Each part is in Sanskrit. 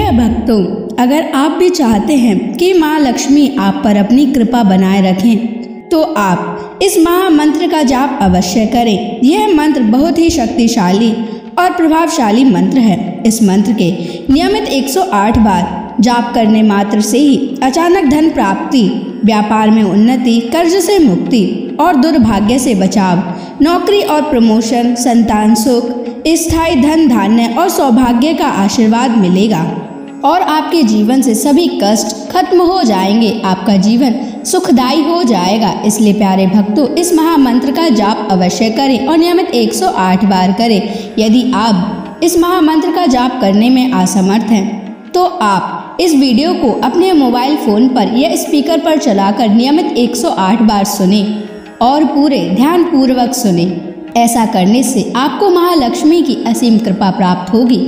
प्रिय भक्तों, अगर आप भी चाहते हैं कि माँ लक्ष्मी आप पर अपनी कृपा बनाए रखें, तो आप इस महामंत्र का जाप अवश्य करें। यह मंत्र बहुत ही शक्तिशाली और प्रभावशाली मंत्र है। इस मंत्र के नियमित 108 बार जाप करने मात्र से ही अचानक धन प्राप्ति, व्यापार में उन्नति, कर्ज से मुक्ति और दुर्भाग्य से बचाव, नौकरी और प्रमोशन, संतान सुख, स्थायी धन धान्य और सौभाग्य का आशीर्वाद मिलेगा और आपके जीवन से सभी कष्ट खत्म हो जाएंगे। आपका जीवन सुखदायी हो जाएगा। इसलिए प्यारे भक्तों, इस महामंत्र का जाप अवश्य करें और नियमित 108 बार करें। यदि आप इस महामंत्र का जाप करने में असमर्थ हैं, तो आप इस वीडियो को अपने मोबाइल फोन पर या स्पीकर पर चलाकर नियमित 108 बार सुने और पूरे ध्यान पूर्वक सुने। ऐसा करने से आपको महालक्ष्मी की असीम कृपा प्राप्त होगी।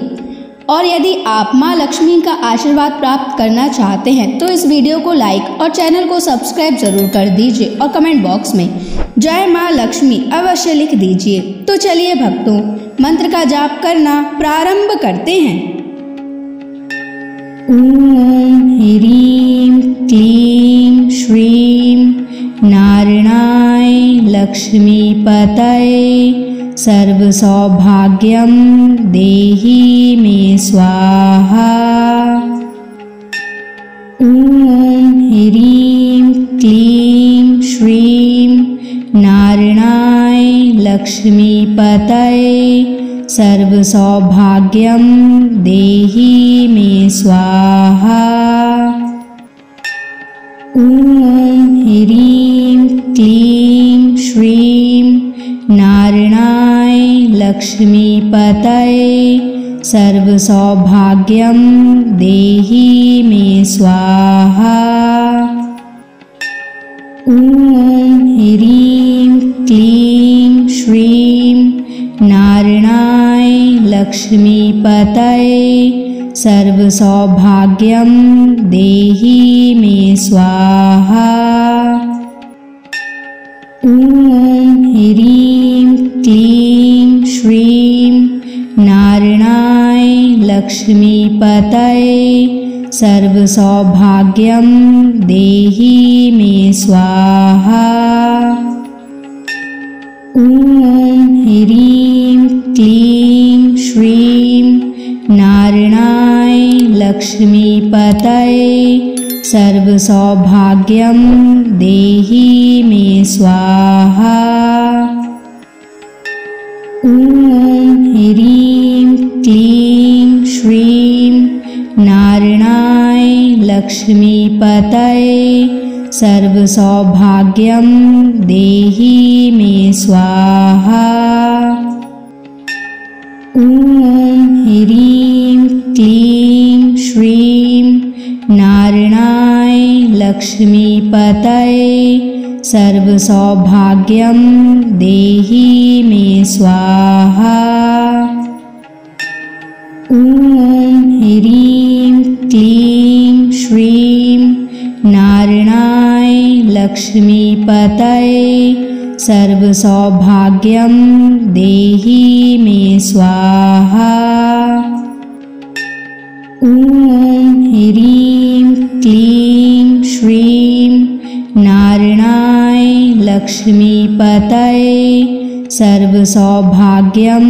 और यदि आप माँ लक्ष्मी का आशीर्वाद प्राप्त करना चाहते हैं, तो इस वीडियो को लाइक और चैनल को सब्सक्राइब जरूर कर दीजिए और कमेंट बॉक्स में जय माँ लक्ष्मी अवश्य लिख दीजिए। तो चलिए भक्तों, मंत्र का जाप करना प्रारंभ करते हैं। ओम ह्रीं क्लीं श्रीं नारायणाय लक्ष्मीपतये सर्व सौभाग्यं देहि मे स्वाहा। ओम ह्रीं क्लीं श्रीं नारायणाय लक्ष्मीपतये सर्व सौभाग्यं देहि मे स्वाहा। ओम ह्रीं क्लीं श्रीं नारायणाय लक्ष्मीपतये सर्व सौभाग्यं देहि मे स्वाहा। ओम ह्रीं क्लीं श्रीं नारायणाय लक्ष्मीपतये सर्व सौभाग्यं देहि मे स्वाहा। ओम ह्रीं क्लीं श्रीं नारायणाय लक्ष्मीपतये सर्व सौभाग्यं देहि मे स्वाहा। ओम ह्रीं क्लीं श्रीं नारायणाय लक्ष्मीपतये सर्व सौभाग्यं देहि मे स्वाहा। ओम ह्रीं क्लीं श्रीं नारायणाय लक्ष्मीपतये सर्व सौभाग्यं देहि मे स्वाहा। ओम ह्रीं क्लीं श्रीं नारायणाय लक्ष्मीपतये सर्व सौभाग्यं देहि मे स्वाहा। ओम ह्रीं क्लीं श्रीं नारायणाय लक्ष्मीपतये सर्व सौभाग्यं देहि मे स्वाहा। ओम ह्रीं क्लीं श्रीं नारायणाय लक्ष्मीपतये सर्व सौभाग्यं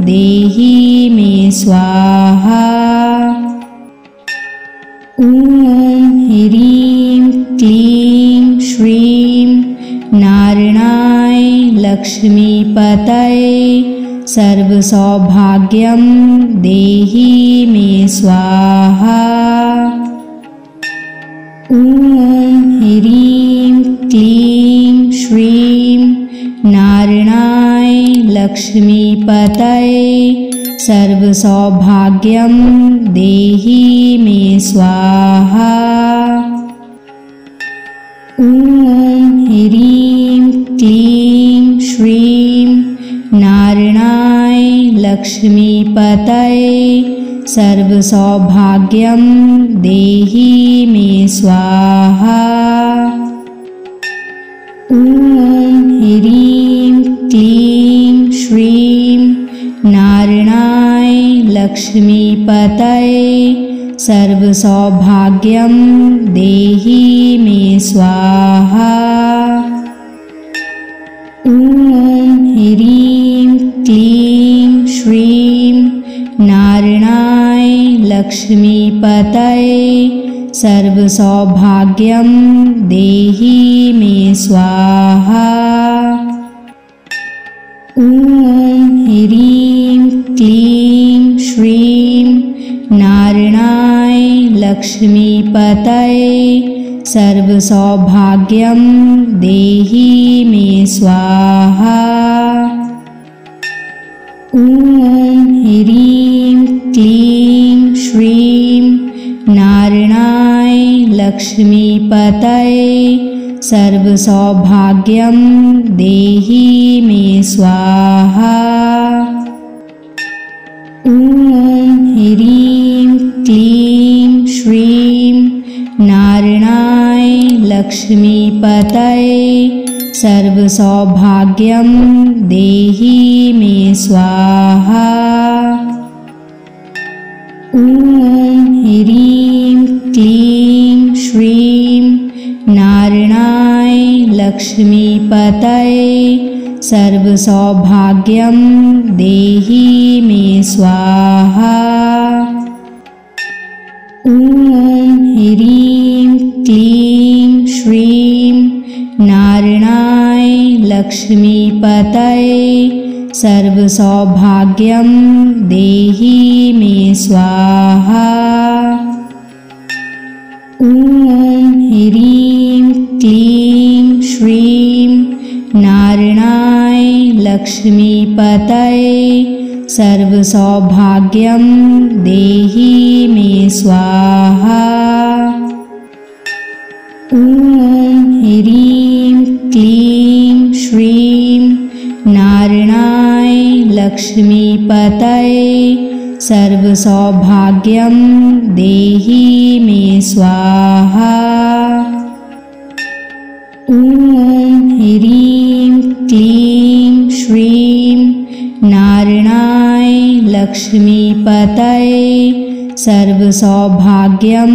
देहि मे स्वाहा। ओम ह्रीं क्लीं श्रीं नारायणाय लक्ष्मीपतये सर्व सौभाग्यं देहि मे स्वाहा। ओम ह्रीं क्लीं श्रीं नारायणाय लक्ष्मीपतये सर्व सौभाग्यं देहि मे स्वाहा। ओम ह्रीं क्लीं श्रीं नारायणाय लक्ष्मीपतये सर्व सौभाग्यं देहि मे स्वाहा। ओम ह्रीं क्लीं श्रीं नारायणाय लक्ष्मीपतये सर्वसौभाग्यं देहि मे स्वाहा। ॐ ह्रीं क्लीं श्रीं नारायणाय लक्ष्मीपतये सर्वसौभाग्यं देहि मे स्वाहा। ॐ ह्रीं क्लीं श्रीं नारायणाय लक्ष्मीपतये सर्वसौभाग्यं देहि मे स्वाहा। ॐ ह्रीं क्लीं श्रीं नारायणाय लक्ष्मीपतये सर्वसौभाग्यं देहि मे स्वाहा। ॐ ह्रीं क्लीं श्रीं नारायणाय लक्ष्मीपतये सर्वसौभाग्यं देहि मे स्वाहा। ॐ ह्रीं क्लीं श्रीं नारायणाय लक्ष्मीपतये सर्वसौभाग्यं देहि मे स्वाहा। ॐ ह्रीं क्लीं श्रीं नारायणाय लक्ष्मीपतये सर्वसौभाग्यं देहि मे स्वाहा। ॐ ह्रीं क्लीं श्रीं नारायणाय लक्ष्मीपतये सर्वसौभाग्यं देहि मे स्वाहा। ॐ ह्रीं क्लीं श्रीं नारायणाय लक्ष्मीपतये सर्वसौभाग्यं देहि मे स्वाहा। ॐ ह्रीं क्लीं श्रीं नारायणाय लक्ष्मीपतये सर्वसौभाग्यं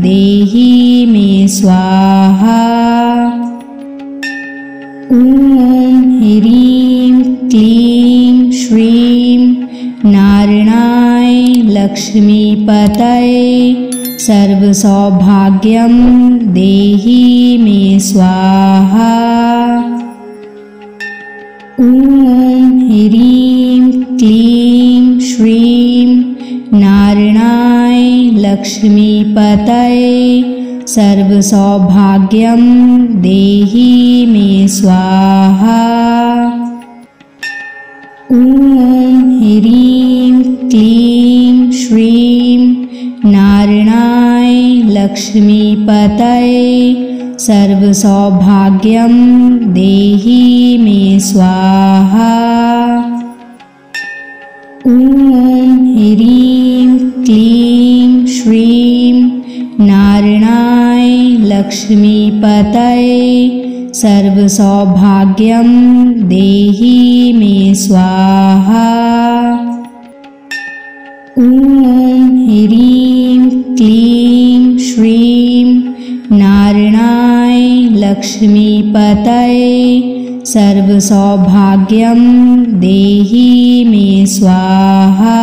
देहि मे स्वाहा। ॐ ह्रीं क्लीं श्रीं नारायणाय लक्ष्मीपतये सर्वसौभाग्यं देहि मे स्वाहा। ॐ ह्रीं क्लीं श्रीं नारायणाय लक्ष्मीपतये सर्वसौभाग्यं देहि मे स्वाहा। ॐ ह्रीं क्लीं श्रीं नारायणाय लक्ष्मीपतये सर्वसौभाग्यं देहि मे स्वाहा। ॐ ह्रीं क्लीं श्रीं नारायणाय लक्ष्मीपतये सर्वसौभाग्यं देहि मे स्वाहा। ॐ ह्रीं क्लीं श्रीं नारायणाय लक्ष्मीपतये सर्वसौभाग्यं देहि मे स्वाहा।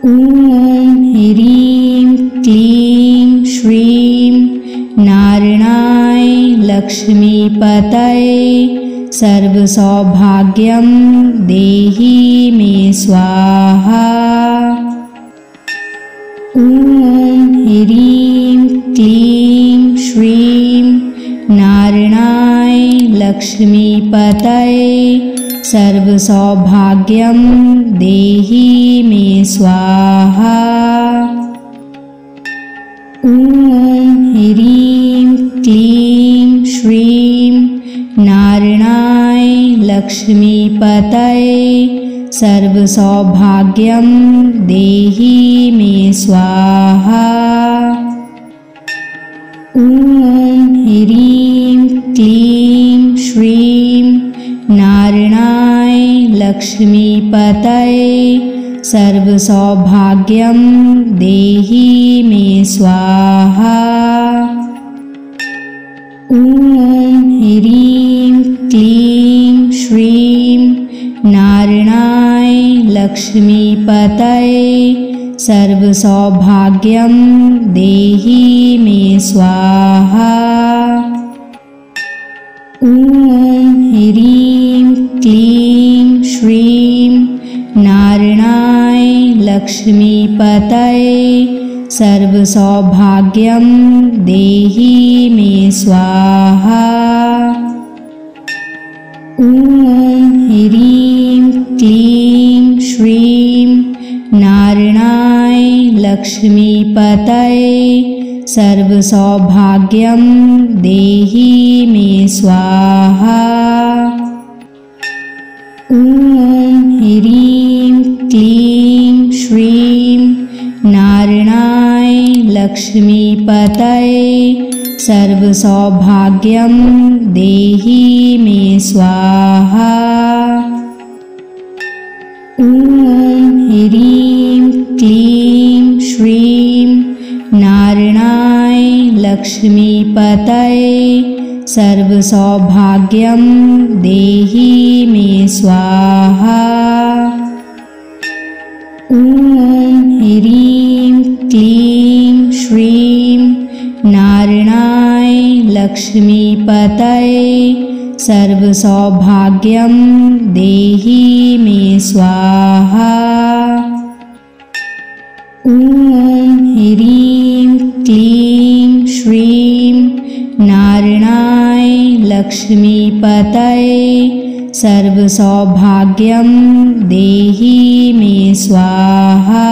ॐ ह्रीं क्लीं श्रीं नारायणाय लक्ष्मीपतये सर्वसौभाग्यं देहि मे स्वाहा। ॐ ह्रीं क्लीं श्रीं नारायणाय लक्ष्मीपतये सर्वसौभाग्यं देहि मे स्वाहा। ॐ ह्रीं क्लीं श्रीं नारायणाय लक्ष्मीपतये सर्वसौभाग्यं देहि मे स्वाहा। ॐ ह्रीं क्लीं श्रीं नारायणाय लक्ष्मीपतये सर्वसौभाग्यं देहि मे स्वाहा। ॐ ह्रीं क्लीं श्रीं नारायणाय लक्ष्मीपतये सर्वसौभाग्यं देहि मे स्वाहा। ॐ ह्रीं क्लीं श्रीं नारायणाय लक्ष्मीपतये सर्वसौभाग्यं देहि मे स्वाहा। ॐ ह्रीं क्लीं श्रीं नारायणाय लक्ष्मीपतये सर्वसौभाग्यं देहि मे स्वाहा। ॐ ह्रीं क्लीं श्रीं नारायणाय लक्ष्मीपतये सर्वसौभाग्यं देहि मे स्वाहा। ॐ ह्रीं क्लीं श्रीं नारायणाय लक्ष्मीपतये सर्वसौभाग्यं देहि मे स्वाहा। ॐ ह्रीं क्लीं श्रीं नारायणाय लक्ष्मीपतये सर्वसौभाग्यं देहि मे स्वाहा। ॐ ह्रीं क्लीं श्रीं नारायणाय लक्ष्मीपतये सर्वसौभाग्यं देहि मे स्वाहा।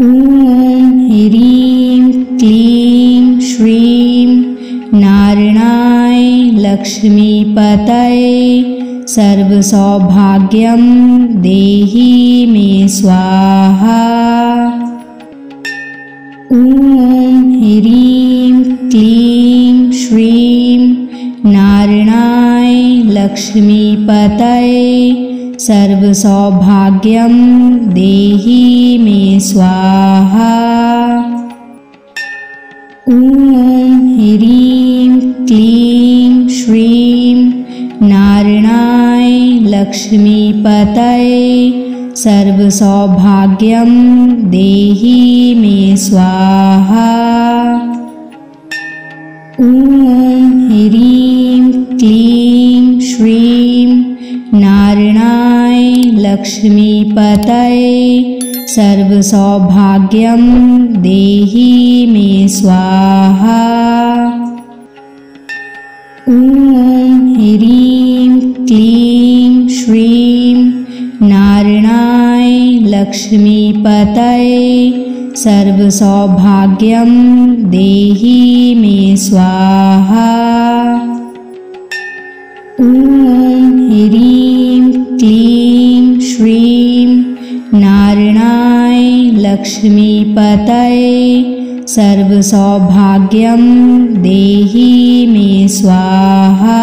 ॐ ह्रीं क्लीं श्रीं नारायणाय लक्ष्मीपतये सर्वसौभाग्यं देहि मे स्वाहा। ॐ ह्रीं क्लीं श्रीं नारायणाय लक्ष्मीपतये सर्वसौभाग्यं देहि मे स्वाहा। ॐ ह्रीं क्लीं श्रीं नारायणाय लक्ष्मीपतये सर्वसौभाग्यं देहि मे स्वाहा। ॐ ह्रीं क्लीं श्रीं नारायणाय लक्ष्मीपतये सर्वसौभाग्यं देहि मे स्वाहा। ॐ ह्रीं क्लीं श्रीं नारायणाय लक्ष्मीपतये सर्वसौभाग्यं देहि मे स्वाहा। ॐ ह्रीं क्लीं श्रीं नारायणाय लक्ष्मीपतये सर्वसौभाग्यं देहि मे स्वाहा।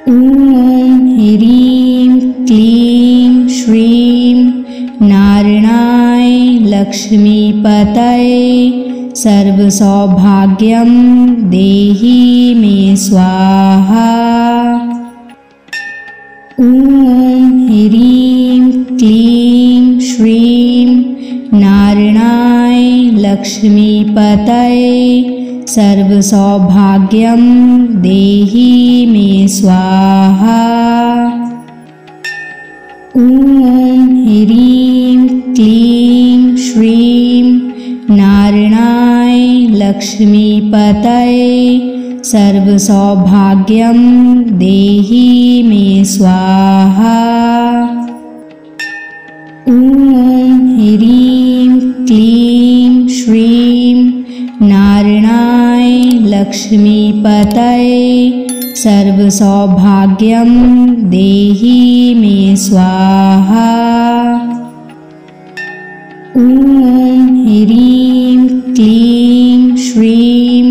ॐ ह्रीं क्लीं श्रीं नारायणाय लक्ष्मीपतये सर्वसौभाग्यं देहि मे स्वाहा। ॐ ह्रीं क्लीं श्रीं नारायणाय लक्ष्मीपतये सर्वसौभाग्यं देहि मे स्वाहा। ॐ ह्रीं क्लीं श्रीं नारायणाय लक्ष्मीपतये सर्वसौभाग्यं देहि मे स्वाहा। ॐ ह्रीं क्लीं श्रीं नारायणाय लक्ष्मीपतये सर्वसौभाग्यं देहि मे स्वाहा। ॐ ह्रीं क्लीं श्रीं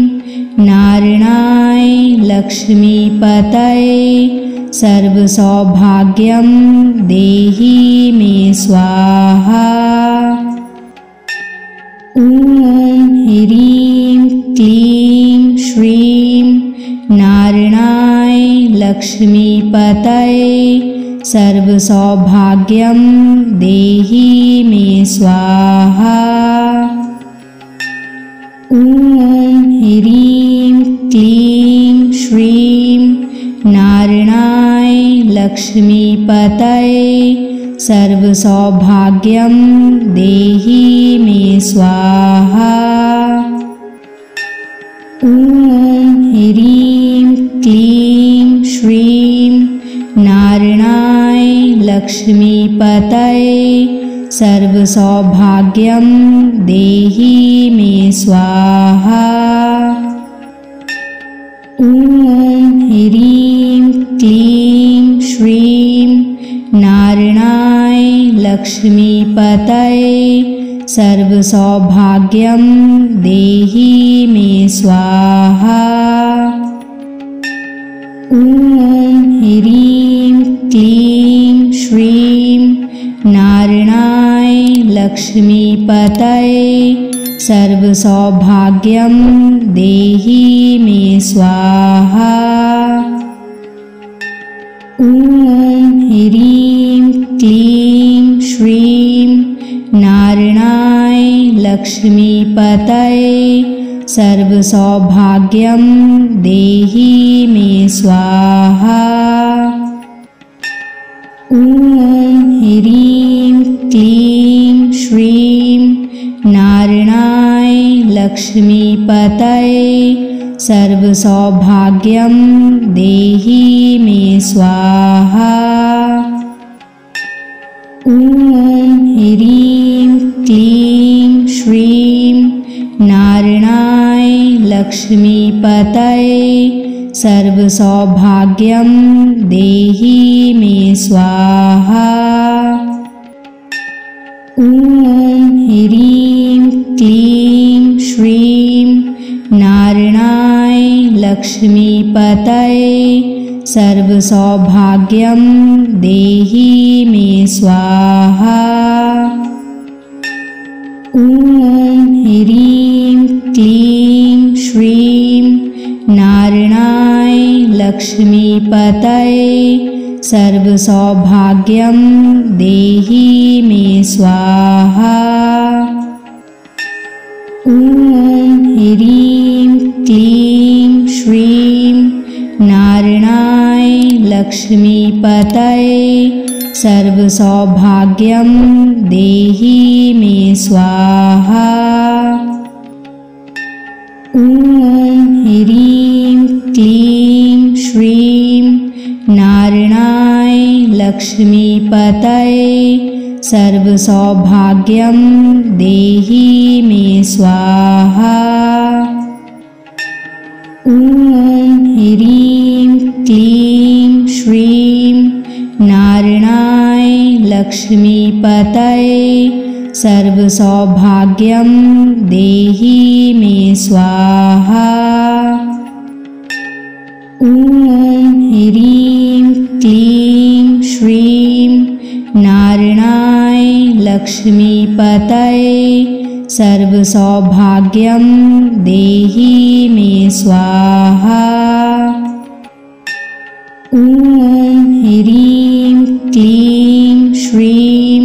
नारायणाय लक्ष्मीपतये सर्वसौभाग्यं देहि मे स्वाहा। ॐ ह्रीं क्लीं श्रीं नारायणाय लक्ष्मीपतये सर्वसौभाग्यं देहि मे स्वाहा। ॐ ह्रीं क्लीं श्रीं नारायणाय लक्ष्मीपतये सर्वसौभाग्यं देहि मे स्वाहा। ॐ ह्रीं क्लीं श्रीं नारायणाय लक्ष्मीपतये सर्वसौभाग्यं देहि मे स्वाहा। ॐ ह्रीं क्लीं श्रीं नारायणाय लक्ष्मीपतये सर्वसौभाग्यं देहि मे स्वाहा। ॐ ह्रीं क्लीं श्रीं नारायणाय लक्ष्मीपतये सर्वसौभाग्यं देहि मे स्वाहा। ॐ ह्रीं क्लीं श्रीं नारायणाय लक्ष्मीपतये सर्वसौभाग्यं देहि मे स्वाहा। ॐ ह्रीं क्लीं श्रीं नारायणाय लक्ष्मीपतये सर्वसौभाग्यं देहि मे स्वाहा। ॐ ह्रीं क्लीं श्रीं नारायणाय लक्ष्मीपतये सर्वसौभाग्यं देहि मे स्वाहा। ॐ ह्रीं क्लीं श्रीं नारायणाय लक्ष्मीपतये सर्वसौभाग्यं देहि मे स्वाहा। ॐ ह्रीं क्लीं श्रीं नारायणाय लक्ष्मीपतये सर्वसौभाग्यं देहि मे स्वाहा। ॐ ह्रीं क्लीं श्रीं नारायणाय लक्ष्मीपतये सर्वसौभाग्यं देहि मे स्वाहा। ॐ ह्रीं क्लीं श्रीं नारायणाय लक्ष्मीपतये सर्वसौभाग्यं देहि मे स्वाहा। ॐ ह्रीं क्लीं श्रीं नारायणाय लक्ष्मीपतये सर्वसौभाग्यं देहि मे स्वाहा। ॐ ह्रीं क्लीं श्रीं नारायणाय लक्ष्मीपतये सर्वसौभाग्यं देहि मे स्वाहा। ॐ ह्रीं क्लीं श्रीं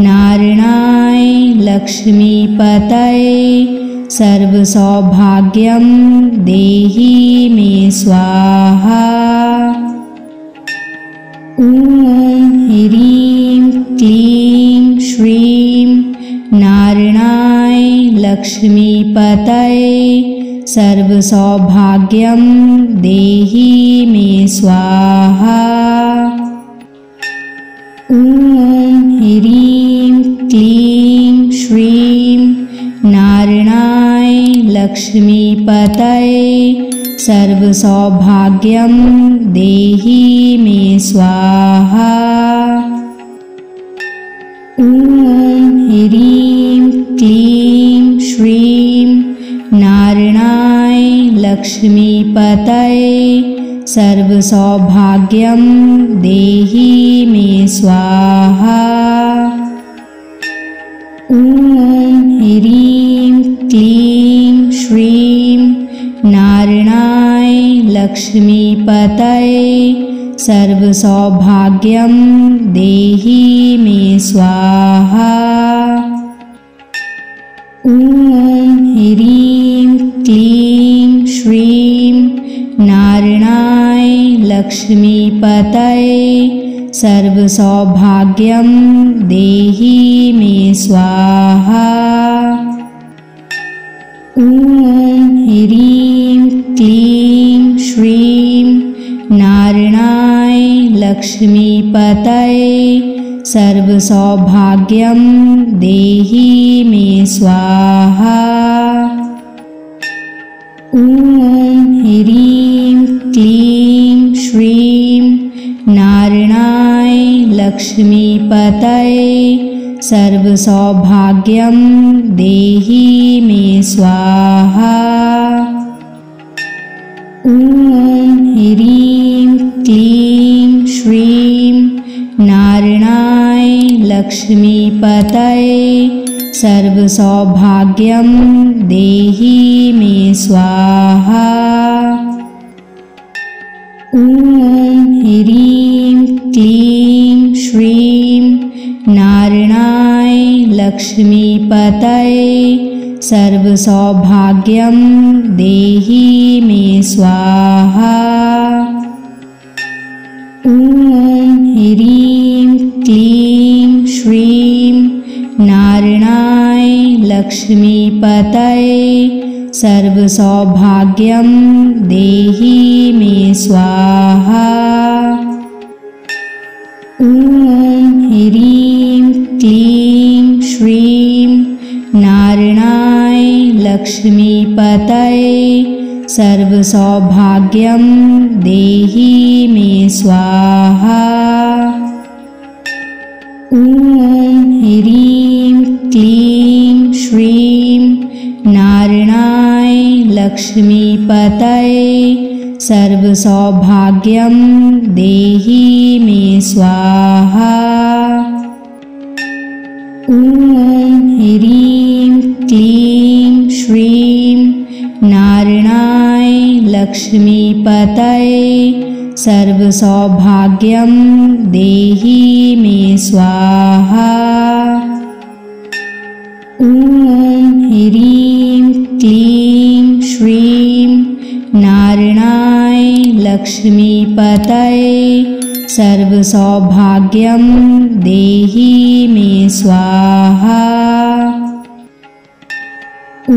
नारायणाय लक्ष्मीपतये सर्वसौभाग्यं देहि मे स्वाहा। ॐ ह्रीं क्लीं श्रीं नारायणाय लक्ष्मीपतये सर्वसौभाग्यं देहि मे स्वाहा। ॐ ह्रीं क्लीं श्रीं नारायणाय लक्ष्मीपतये सर्वसौभाग्यं देहि मे स्वाहा। ॐ ह्रीं क्लीं श्रीं नारायणाय लक्ष्मीपतये सर्वसौभाग्यं देहि मे स्वाहा। ॐ ह्रीं क्लीं श्रीं नारायणाय लक्ष्मीपतये सर्वसौभाग्यं देहि मे स्वाहा। ॐ ह्रीं क्लीं श्रीं नारायणाय लक्ष्मीपतये सर्वसौभाग्यं देहि मे स्वाहा। ॐ ह्रीं क्लीं श्रीं नारायणाय लक्ष्मीपतये सर्वसौभाग्यं देहि मे स्वाहा। ॐ ह्रीं क्लीं श्रीं नारायणाय लक्ष्मीपतये सर्वसौभाग्यं देहि मे स्वाहा। ॐ ह्रीं क्लीं श्रीं नारायणाय लक्ष्मीपतये सर्वसौभाग्यं देहि मे स्वाहा। ॐ ह्रीं क्लीं श्रीं नारायणाय लक्ष्मीपतये सर्वसौभाग्यं देहि मे स्वाहा। ॐ ह्रीं क्लीं श्रीं नारायणाय लक्ष्मीपतये सर्वसौभाग्यं देहि मे स्वाहा। ॐ ह्रीं क्लीं श्रीं नारायणाय लक्ष्मीपतये सर्वसौभाग्यं देहि मे स्वाहा। ॐ ह्रीं क्लीं श्रीं नारायणाय लक्ष्मीपतये सर्वसौभाग्यं देहि मे स्वाहा। ॐ ह्रीं क्लीं श्रीं नारायणाय लक्ष्मीपतये सर्वसौभाग्यं देहि मे स्वाहा। ॐ ह्रीं क्लीं श्रीं नारायणाय लक्ष्मीपतये सर्वसौभाग्यं देहि मे स्वाहा। ॐ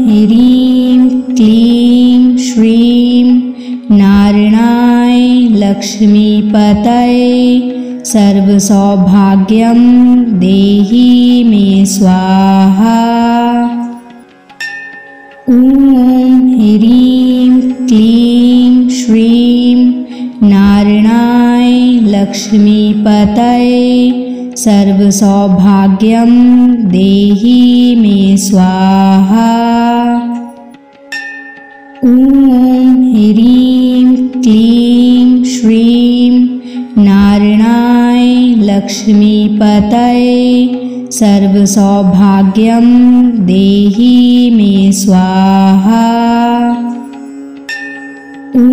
ह्रीं क्लीं श्रीं नारायणाय लक्ष्मीपतये सर्वसौभाग्यं देहि मे स्वाहा। ॐ ह्रीं क्लीं श्रीं नारायणाय लक्ष्मीपतये सर्वसौभाग्यं देहि मे स्वाहा। ॐ ह्रीं क्लीं श्रीं नारायणाय लक्ष्मीपतये सर्वसौभाग्यं देहि मे स्वाहा। ॐ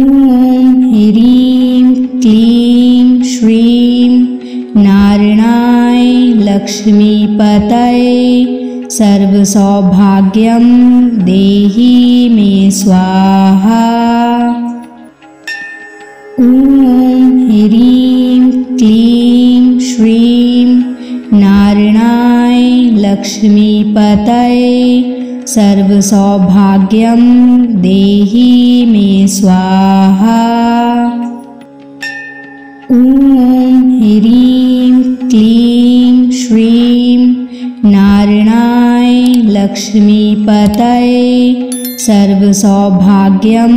ह्रीं क्लीं श्रीं नारायणाय लक्ष्मीपतये सर्वसौभाग्यं देहि मे स्वाहा। ॐ ह्रीं क्लीं श्रीं नारायणाय लक्ष्मीपतये सर्वसौभाग्यं देहि मे स्वाहा। ॐ ह्रीं क्लीं श्रीं नारायणाय लक्ष्मीपतये सर्वसौभाग्यं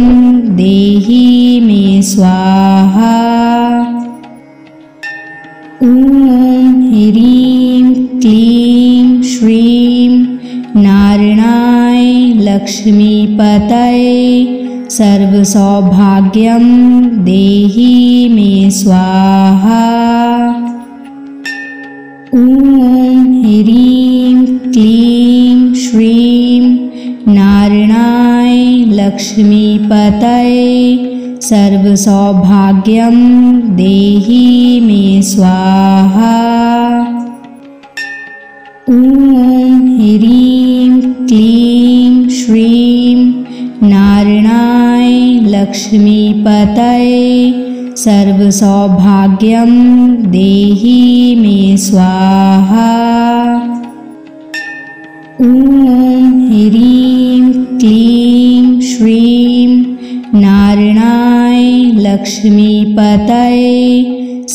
देहि मे स्वाहा। ॐ ह्रीं क्लीं श्रीं नारायणाय लक्ष्मीपतये सर्वसौभाग्यं देहि मे स्वाहा। ॐ ह्रीं क्लीं श्रीं नारायणाय लक्ष्मीपतये सर्वसौभाग्यं देहि मे स्वाहा। ॐ ह्रीं क्लीं श्रीं नारायणाय लक्ष्मीपतये सर्वसौभाग्यं देहि मे स्वाहा। ॐ ह्रीं क्लीं श्रीं नारायणाय लक्ष्मीपतये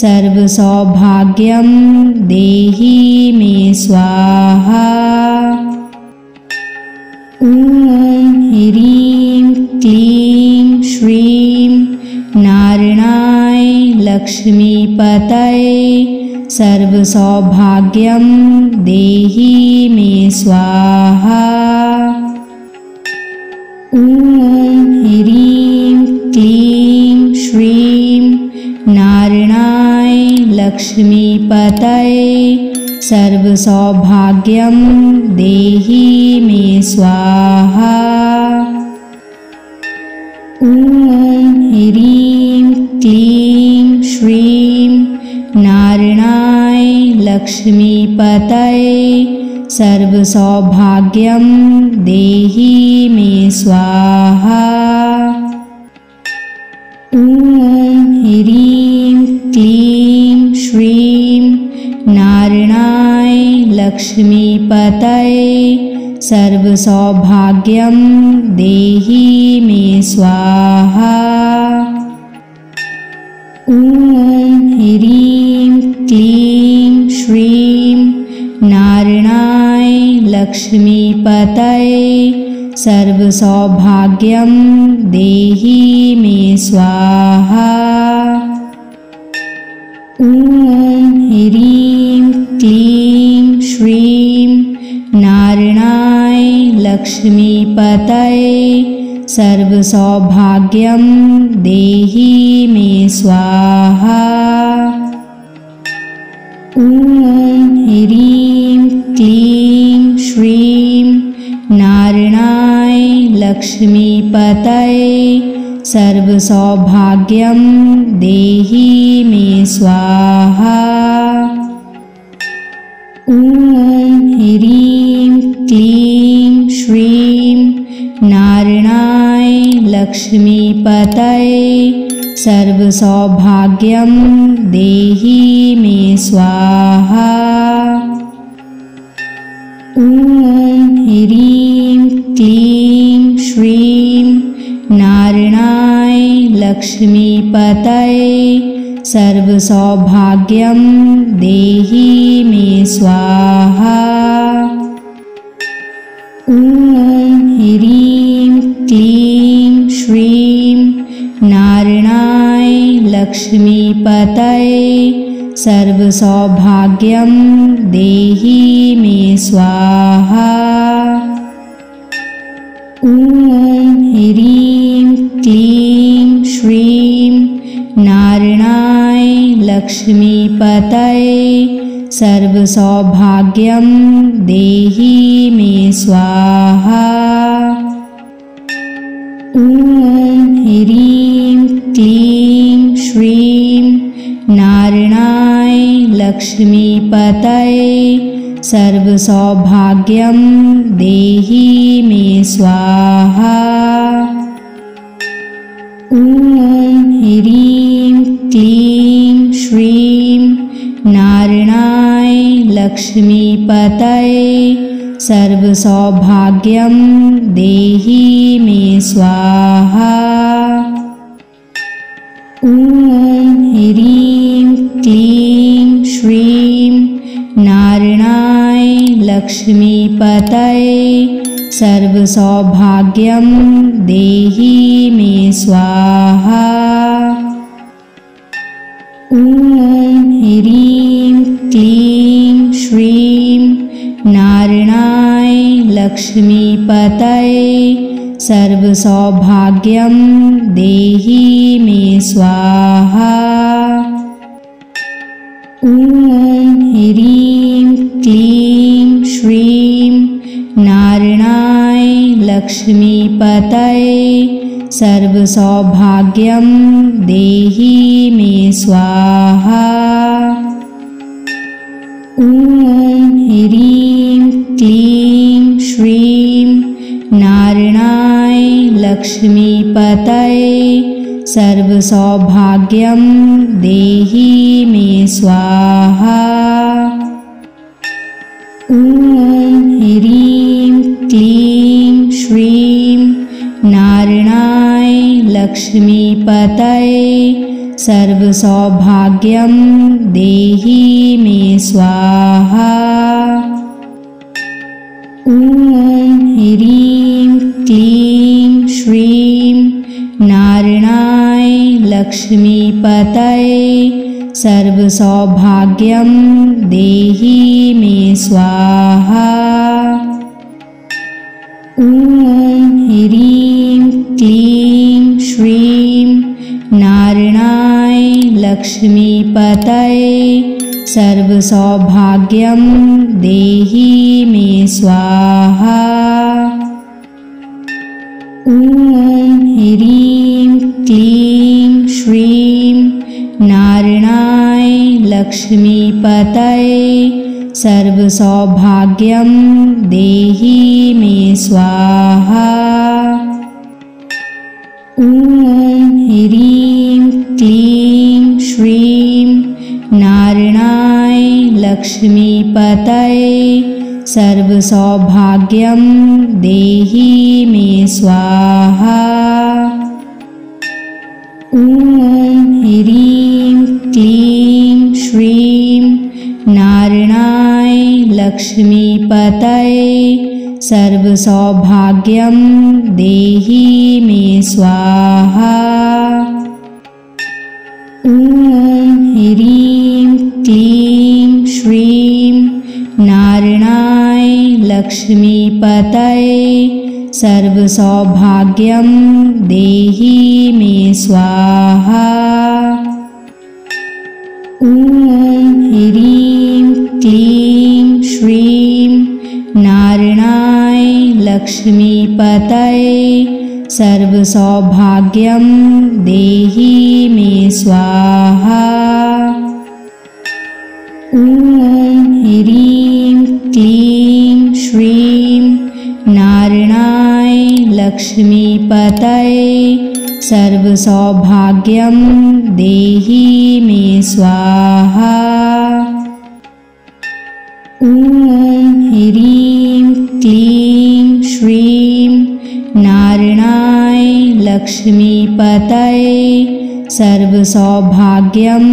सर्वसौभाग्यं देहि मे स्वाहा। ॐ ह्रीं क्लीं श्रीं नारायणाय लक्ष्मीपतये सर्वसौभाग्यं देहि मे स्वाहा। ॐ ह्रीं क्लीं श्रीं नारायणाय लक्ष्मीपतये सर्वसौभाग्यं देहि मे स्वाहा। ॐ ह्रीं क्लीं श्रीं नारायणाय लक्ष्मीपतये सर्वसौभाग्यं देहि मे स्वाहा। ॐ ह्रीं क्लीं श्रीं नारायणाय लक्ष्मीपतये सर्वसौभाग्यं देहि मे स्वाहा। ॐ ह्रीं क्लीं श्रीं नारायणाय लक्ष्मीपतये सर्वसौभाग्यं देहि मे स्वाहा। ॐ ह्रीं क्लीं श्रीं नारायणाय लक्ष्मीपतये सर्वसौभाग्यं देहि मे स्वाहा। ॐ ह्रीं क्लीं श्रीं नारायणाय लक्ष्मीपतये सर्वसौभाग्यं देहि मे स्वाहा। ॐ ह्रीं क्लीं श्रीं नारायणाय लक्ष्मीपतये सर्वसौभाग्यं देहि मे स्वाहा। ॐ ह्रीं क्लीं श्रीं नारायणाय लक्ष्मीपतये सर्वसौभाग्यं देहि मे स्वाहा। ॐ ह्रीं क्लीं श्रीं नारायणाय लक्ष्मीपतये सर्वसौभाग्यं देहि मे स्वाहा। ॐ ह्रीं क्लीं श्रीं नारायणाय लक्ष्मीपतये सर्वसौभाग्यं देहि मे स्वाहा। ॐ ह्रीं क्लीं श्रीं नारायणाय लक्ष्मीपतये सर्वसौभाग्यं देहि मे स्वाहा। ॐ ह्रीं क्लीं श्रीं नारायणाय लक्ष्मीपतये सर्वसौभाग्यं देहि मे स्वाहा। ॐ ह्रीं क्लीं श्रीं नारायणाय लक्ष्मीपतये सर्वसौभाग्यं देहि मे स्वाहा। ॐ ह्रीं क्लीं श्रीं नारायणाय लक्ष्मीपतये सर्वसौभाग्यं देहि मे स्वाहा। ॐ ह्रीं क्लीं श्रीं नारायणाय लक्ष्मीपतये सर्वसौभाग्यं देहि मे स्वाहा। ॐ ह्रीं क्लीं श्रीं नारायणाय लक्ष्मीपतये सर्वसौभाग्यं देहि मे स्वाहा। ॐ ह्रीं क्लीं श्रीं नारायणाय लक्ष्मीपतये सर्वसौभाग्यं देहि मे स्वाहा। ॐ ह्रीं क्लीं श्रीं नारायणाय लक्ष्मीपतये सर्वसौभाग्यं देहि मे स्वाहा। ॐ ह्रीं क्लीं श्रीं नारायणाय लक्ष्मीपतये सर्वसौभाग्यं देहि मे स्वाहा। ॐ ह्रीं क्लीं श्रीं नारायणाय लक्ष्मीपतये सर्वसौभाग्यं देहि मे स्वाहा। ॐ ह्रीं क्लीं श्रीं नारायणाय लक्ष्मीपतये सर्वसौभाग्यं देहि मे स्वाहा। ॐ ह्रीं क्लीं श्रीं नारायणाय लक्ष्मीपतये सर्वसौभाग्यं देहि मे स्वाहा। ॐ ह्रीं क्लीं श्रीं नारायणाय लक्ष्मीपतये सर्वसौभाग्यं देहि मे स्वाहा। ॐ ह्रीं क्लीं श्रीं नारायणाय लक्ष्मीपतये सर्वसौभाग्यं देहि मे स्वाहा। ॐ ह्रीं क्लीं श्रीं नारायणाय लक्ष्मीपतये सर्वसौभाग्यं देहि मे स्वाहा। ॐ ह्रीं क्लीं श्रीं नारायणाय लक्ष्मीपतये सर्वसौभाग्यं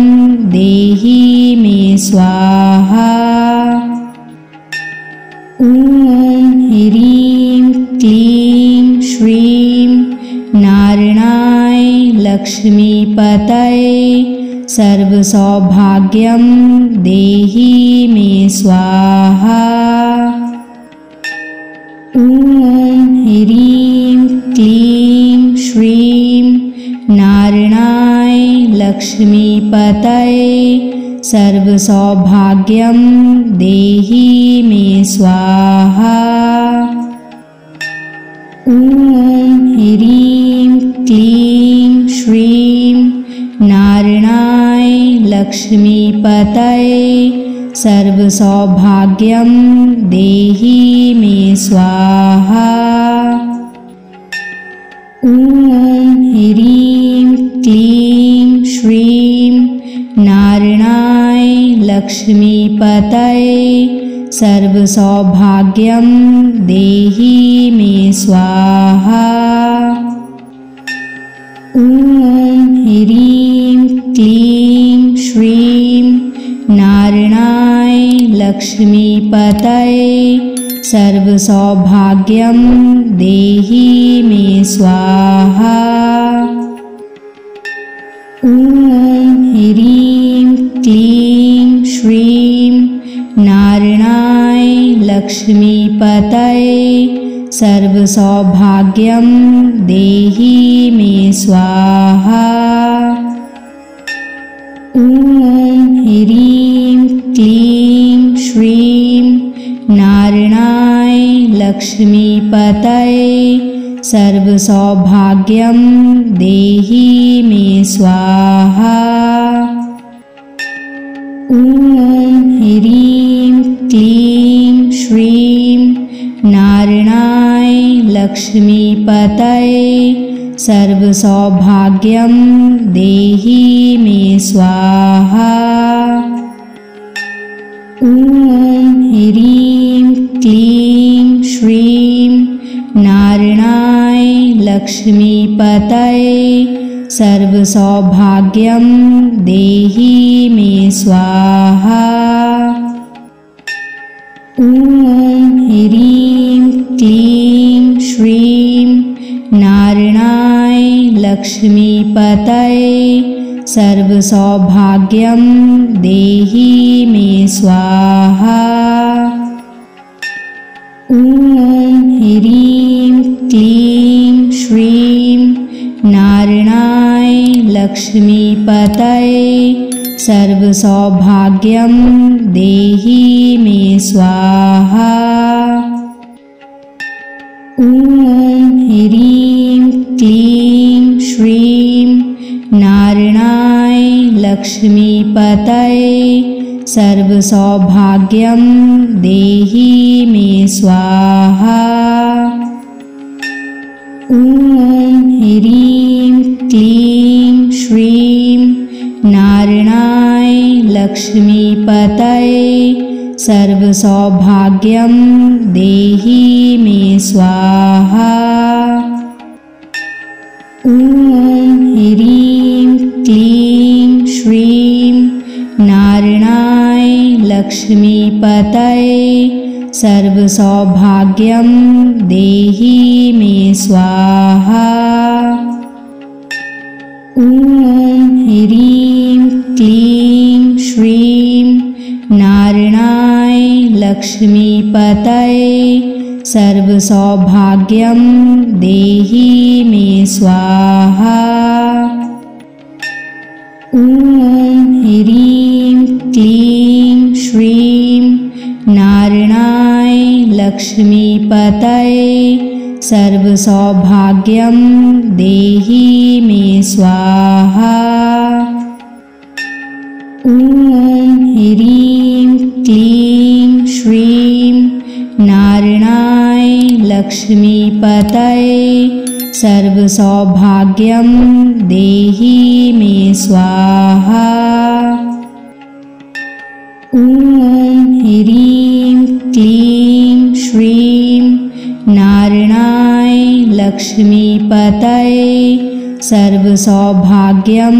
देहि मे स्वाहा। ॐ ह्रीं क्लीं श्रीं नारायणाय लक्ष्मीपतये सर्वसौभाग्यं देहि मे स्वाहा। ॐ ह्रीं क्लीं श्रीं नारायणाय लक्ष्मीपतये सर्वसौभाग्यं देहि मे स्वाहा। ॐ ह्रीं क्लीं श्रीं नारायणाय लक्ष्मीपतये सर्वसौभाग्यं देहि मे स्वाहा। ॐ ह्रीं क्लीं श्रीं नारायणाय लक्ष्मीपतये सर्वसौभाग्यं देहि मे स्वाहा। ॐ ह्रीं क्लीं श्रीं नारायणाय लक्ष्मीपतये सर्वसौभाग्यं देहि मे स्वाहा। ॐ ह्रीं क्लीं श्रीं नारायणाय लक्ष्मीपतये सर्वसौभाग्यं देहि मे स्वाहा। ॐ ह्रीं क्लीं श्रीं नारायणाय लक्ष्मीपतये सर्वसौभाग्यं देहि मे स्वाहा। ॐ ह्रीं क्लीं श्रीं नारायणाय लक्ष्मीपतये सर्वसौभाग्यं देहि मे स्वाहा। ॐ ह्रीं क्लीं श्रीं नारायणाय लक्ष्मीपतये सर्वसौभाग्यं देहि मे स्वाहा। ॐ ह्रीं क्लीं श्रीं नारायणाय लक्ष्मीपतये सर्वसौभाग्यं देहि मे स्वाहा। ॐ ह्रीं क्लीं श्रीं नारायणाय लक्ष्मीपतये सर्वसौभाग्यं देहि मे स्वाहा। ॐ ह्रीं क्लीं श्रीं नारायणाय लक्ष्मीपतये सर्वसौभाग्यं देहि मे स्वाहा। ॐ ह्रीं क्लीं श्रीं नारायणाय लक्ष्मीपतये सर्वसौभाग्यं देहि मे स्वाहा। ॐ ह्रीं क्लीं श्रीं नारायणाय लक्ष्मीपतये सर्वसौभाग्यं देहि मे स्वाहा। ॐ ह्रीं क्लीं श्रीं नारायणाय लक्ष्मीपतये सर्वसौभाग्यं देहि मे स्वाहा। ॐ ह्रीं क्लीं श्रीं नारायणाय लक्ष्मीपतये सर्वसौभाग्यं देहि मे स्वाहा। ॐ ह्रीं क्लीं श्रीं नारायणाय लक्ष्मीपतये सर्वसौभाग्यं देहि मे स्वाहा। ॐ ह्रीं क्लीं श्रीं नारायणाय लक्ष्मीपतये सर्वसौभाग्यं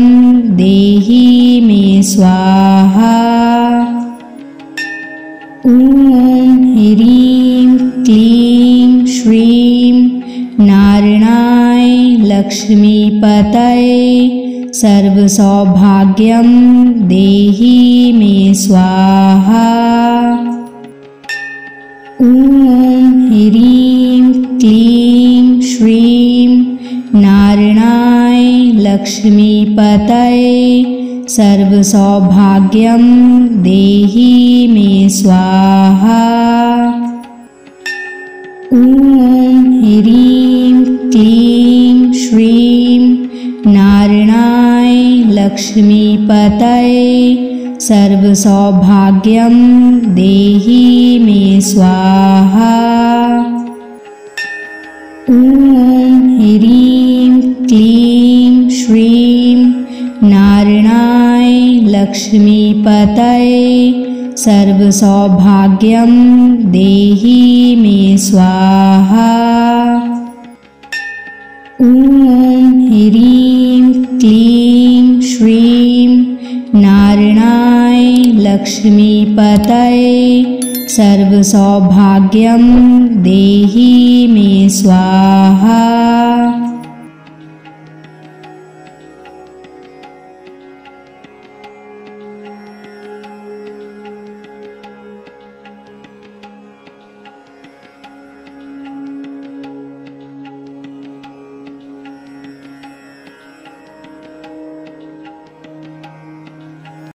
देहि मे स्वाहा। ॐ ह्रीं क्लीं श्रीं नारायणाय लक्ष्मीपतये सर्वसौभाग्यं देहि मे स्वाहा। ॐ ह्रीं क्लीं श्रीं नारायणाय लक्ष्मीपतये सर्वसौभाग्यं देहि मे स्वाहा। ॐ ह्रीं क्लीं श्रीं नारायणाय लक्ष्मीपतये सर्वसौभाग्यं देहि मे स्वाहा। ॐ ह्रीं क्लीं श्रीं नारायणाय लक्ष्मीपतये सर्वसौभाग्यं देहि मे स्वाहा। ॐ ह्रीं क्लीं श्रीं नारायणाय लक्ष्मीपतये सर्वसौभाग्यं देहि मे स्वाहा।